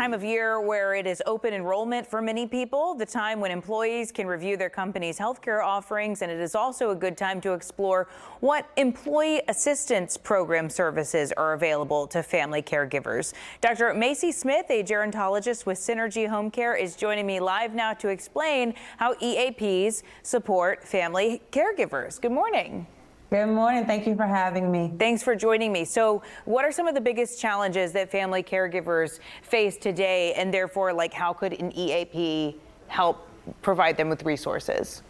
time of year where it is open enrollment for many people, the time when employees can review their company's healthcare offerings, and it is also a good time to explore what employee assistance program services are available to family caregivers. Dr. Macie Smith, a gerontologist with Synergy Home Care, is joining me live now to explain how EAPs support family caregivers. Good morning. Good morning. Thank you for having me. Thanks for joining me. So what are some of the biggest challenges that family caregivers face today, and therefore, how could an EAP help provide them with resources?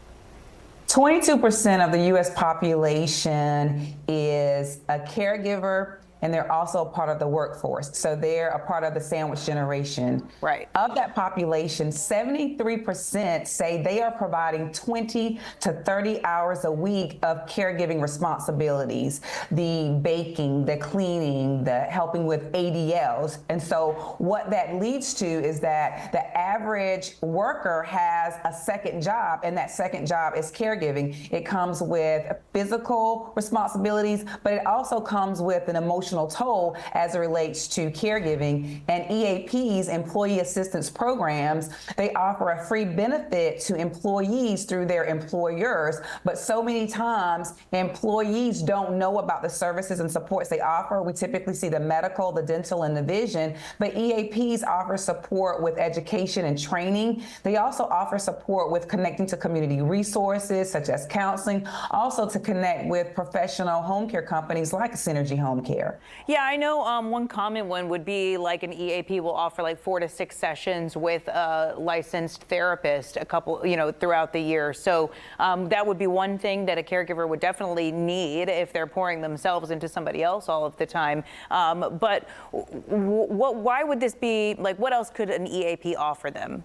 22% of the U.S. population is a caregiver, and they're also part of the workforce. So they're a part of the sandwich generation. Right. Of that population, 73% say they are providing 20 to 30 hours a week of caregiving responsibilities, the baking, the cleaning, the helping with ADLs. And so what that leads to is that the average worker has a second job, and that second job is caregiving. It comes with physical responsibilities, but it also comes with an emotional toll as it relates to caregiving. And EAPs, employee assistance programs, they offer a free benefit to employees through their employers, but so many times employees don't know about the services and supports they offer. We typically see the medical, the dental, and the vision, but EAPs offer support with education and training. They also offer support with connecting to community resources such as counseling, also to connect with professional home care companies like Synergy Home Care. Yeah, I know one common one would be like an EAP will offer 4 to 6 sessions with a licensed therapist a couple, throughout the year. So that would be one thing that a caregiver would definitely need if they're pouring themselves into somebody else all of the time. But why would this be, what else could an EAP offer them?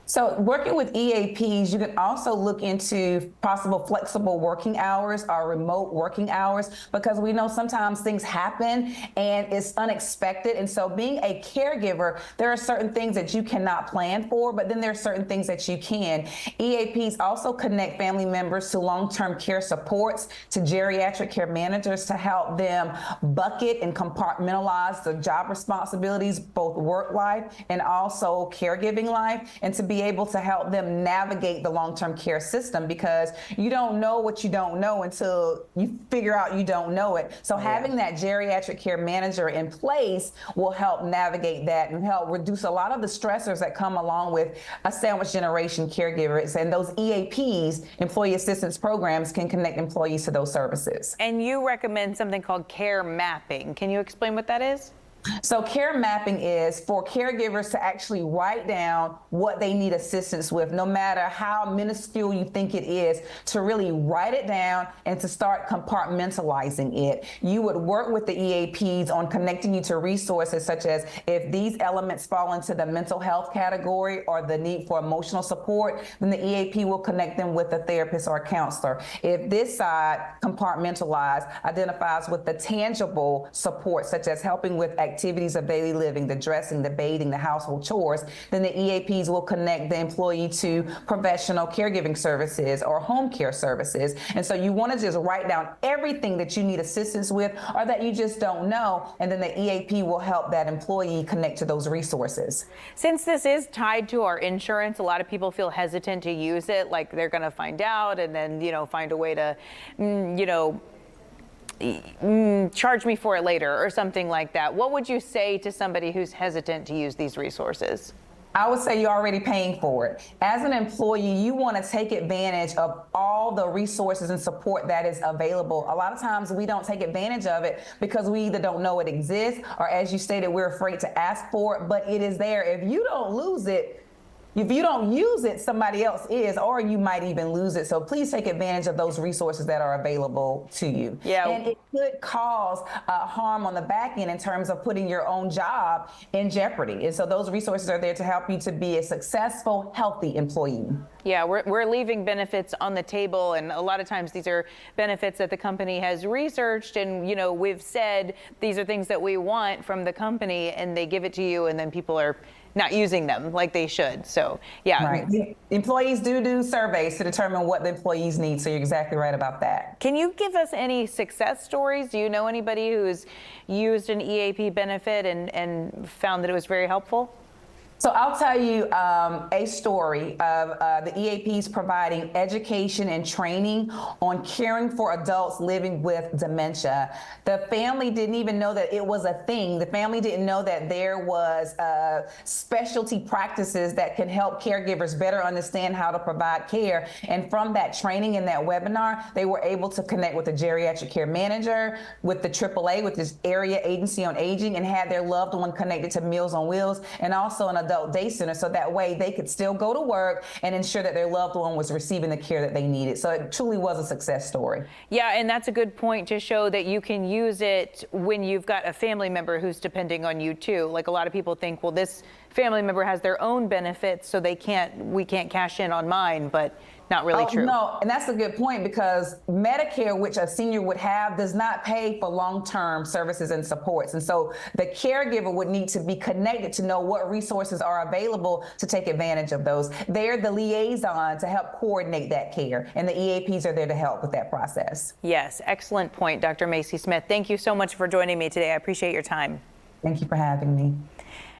So working with EAPs, you can also look into possible flexible working hours or remote working hours, because we know sometimes things happen and it's unexpected. And so being a caregiver, there are certain things that you cannot plan for, but then there are certain things that you can. EAPs also connect family members to long-term care supports, to geriatric care managers to help them bucket and compartmentalize the job responsibilities, both work life and also caregiving life, and to be able to help them navigate the long-term care system, because you don't know what you don't know until you figure out you don't know it. So having that geriatric care manager in place will help navigate that and help reduce a lot of the stressors that come along with a sandwich generation caregivers. And those EAPs, employee assistance programs, can connect employees to those services. And you recommend something called care mapping. Can you explain what that is? So care mapping is for caregivers to actually write down what they need assistance with, no matter how minuscule you think it is, to really write it down and to start compartmentalizing it. You would work with the EAPs on connecting you to resources such as if these elements fall into the mental health category or the need for emotional support, then the EAP will connect them with a therapist or a counselor. If this side, compartmentalized, identifies with the tangible support such as helping with activities of daily living, the dressing, the bathing, the household chores, then the EAPs will connect the employee to professional caregiving services or home care services. And so you want to just write down everything that you need assistance with or that you just don't know, and then the EAP will help that employee connect to those resources. Since this is tied to our insurance, a lot of people feel hesitant to use it, like they're going to find out and then, find a way to, charge me for it later or something like that. What would you say to somebody who's hesitant to use these resources? I would say you're already paying for it. As an employee, you want to take advantage of all the resources and support that is available. A lot of times we don't take advantage of it because we either don't know it exists, or as you stated, we're afraid to ask for it, but it is there. If you don't lose it, if you don't use it, somebody else is, or you might even lose it. So please take advantage of those resources that are available to you. Yeah. And it could cause harm on the back end in terms of putting your own job in jeopardy. And so those resources are there to help you to be a successful, healthy employee. Yeah, we're leaving benefits on the table, and a lot of times these are benefits that the company has researched, and we've said these are things that we want from the company, and they give it to you, and then people are not using them like they should. So yeah. Right. Employees do surveys to determine what the employees need. So you're exactly right about that. Can you give us any success stories? Do you know anybody who's used an EAP benefit and found that it was very helpful? So I'll tell you a story of the EAPs providing education and training on caring for adults living with dementia. The family didn't even know that it was a thing. The family didn't know that there was specialty practices that can help caregivers better understand how to provide care. And from that training and that webinar, they were able to connect with the geriatric care manager, with the AAA, with this area agency on aging, and had their loved one connected to Meals on Wheels and also an adult day center, so that way they could still go to work and ensure that their loved one was receiving the care that they needed. So it truly was a success story. Yeah, and that's a good point to show that you can use it when you've got a family member who's depending on you too. Like a lot of people think, well, this family member has their own benefits, so we can't cash in on mine, but not really true. No, and that's a good point, because Medicare, which a senior would have, does not pay for long-term services and supports. And so the caregiver would need to be connected to know what resources are available to take advantage of those. They're the liaison to help coordinate that care, and the EAPs are there to help with that process. Yes, excellent point, Dr. Macie Smith. Thank you so much for joining me today. I appreciate your time. Thank you for having me.